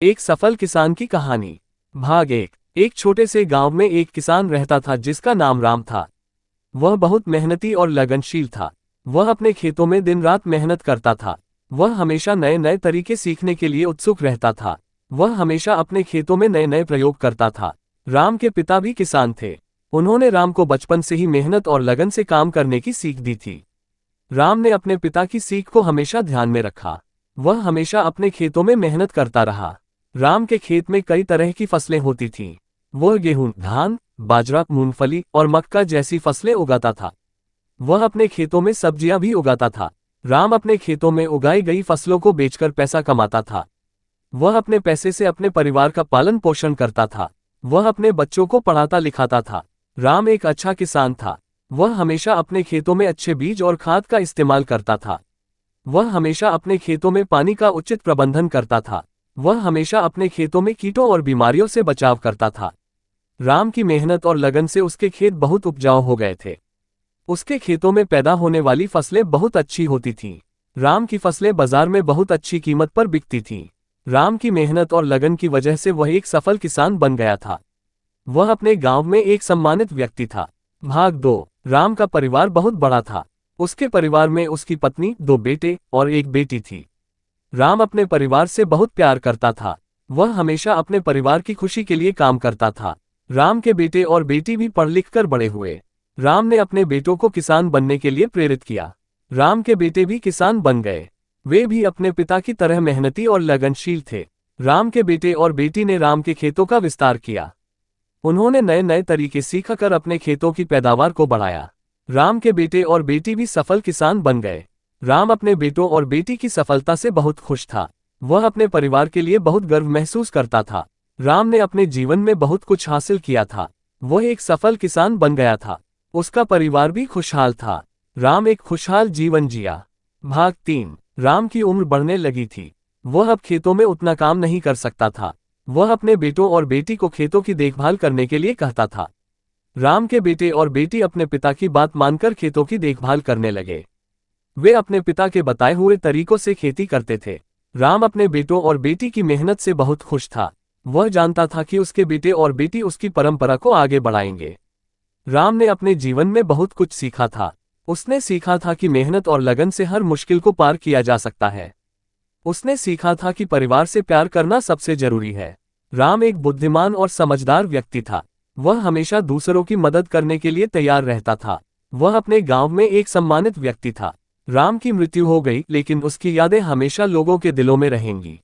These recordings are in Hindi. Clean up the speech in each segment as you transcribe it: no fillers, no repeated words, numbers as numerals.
एक सफल किसान की कहानी। भाग एक छोटे से गांव में एक किसान रहता था जिसका नाम राम था। वह बहुत मेहनती और लगनशील था। वह अपने खेतों में दिन रात मेहनत करता था। वह हमेशा नए नए तरीके सीखने के लिए उत्सुक रहता था। वह हमेशा अपने खेतों में नए नए प्रयोग करता था। राम के पिता भी किसान थे। उन्होंने राम को बचपन से ही मेहनत और लगन से काम करने की सीख दी थी। राम ने अपने पिता की सीख को हमेशा ध्यान में रखा। वह हमेशा अपने खेतों में मेहनत करता रहा। राम के खेत में कई तरह की फसलें होती थीं। वह गेहूं, धान, बाजरा, मूंगफली और मक्का जैसी फसलें उगाता था। वह अपने खेतों में सब्जियां भी उगाता था। राम अपने खेतों में उगाई गई फसलों को बेचकर पैसा कमाता था। वह अपने पैसे से अपने परिवार का पालन पोषण करता था। वह अपने बच्चों को पढ़ाता लिखाता था। राम एक अच्छा किसान था। वह हमेशा अपने खेतों में अच्छे बीज और खाद का इस्तेमाल करता था। वह हमेशा अपने खेतों में पानी का उचित प्रबंधन करता था। वह हमेशा अपने खेतों में कीटों और बीमारियों से बचाव करता था। राम की मेहनत और लगन से उसके खेत बहुत उपजाऊ हो गए थे। उसके खेतों में पैदा होने वाली फसलें बहुत अच्छी होती थीं। राम की फसलें बाजार में बहुत अच्छी कीमत पर बिकती थीं। राम की मेहनत और लगन की वजह से वह एक सफल किसान बन गया था। वह अपने गांव में एक सम्मानित व्यक्ति था। भाग 2। राम का परिवार बहुत बड़ा था। उसके परिवार में उसकी पत्नी, 2 बेटे और एक बेटी थी। राम अपने परिवार से बहुत प्यार करता था। वह हमेशा अपने परिवार की खुशी के लिए काम करता था। राम के बेटे और बेटी भी पढ़ लिख कर बड़े हुए। राम ने अपने बेटों को किसान बनने के लिए प्रेरित किया। राम के बेटे भी किसान बन गए। वे भी अपने पिता की तरह मेहनती और लगनशील थे। राम के बेटे और बेटी ने राम के खेतों का विस्तार किया। उन्होंने नए नए तरीके सीखकर अपने खेतों की पैदावार को बढ़ाया। राम के बेटे और बेटी भी सफल किसान बन गए। राम अपने बेटों और बेटी की सफलता से बहुत खुश था। वह अपने परिवार के लिए बहुत गर्व महसूस करता था। राम ने अपने जीवन में बहुत कुछ हासिल किया था। वह एक सफल किसान बन गया था। उसका परिवार भी खुशहाल था। राम एक खुशहाल जीवन जिया। भाग 3। राम की उम्र बढ़ने लगी थी। वह अब खेतों में उतना काम नहीं कर सकता था। वह अपने बेटों और बेटी को खेतों की देखभाल करने के लिए कहता था। राम के बेटे और बेटी अपने पिता की बात मानकर खेतों की देखभाल करने लगे। वे अपने पिता के बताए हुए तरीकों से खेती करते थे। राम अपने बेटों और बेटी की मेहनत से बहुत खुश था। वह जानता था कि उसके बेटे और बेटी उसकी परंपरा को आगे बढ़ाएंगे। राम ने अपने जीवन में बहुत कुछ सीखा था। उसने सीखा था कि मेहनत और लगन से हर मुश्किल को पार किया जा सकता है। उसने सीखा था कि परिवार से प्यार करना सबसे जरूरी है। राम एक बुद्धिमान और समझदार व्यक्ति था। वह हमेशा दूसरों की मदद करने के लिए तैयार रहता था। वह अपने गांव में एक सम्मानित व्यक्ति था। राम की मृत्यु हो गई, लेकिन उसकी यादें हमेशा लोगों के दिलों में रहेंगी।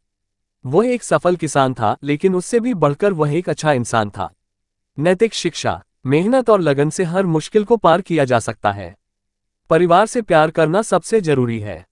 वह एक सफल किसान था, लेकिन उससे भी बढ़कर वह एक अच्छा इंसान था। नैतिक शिक्षा। मेहनत और लगन से हर मुश्किल को पार किया जा सकता है। परिवार से प्यार करना सबसे जरूरी है।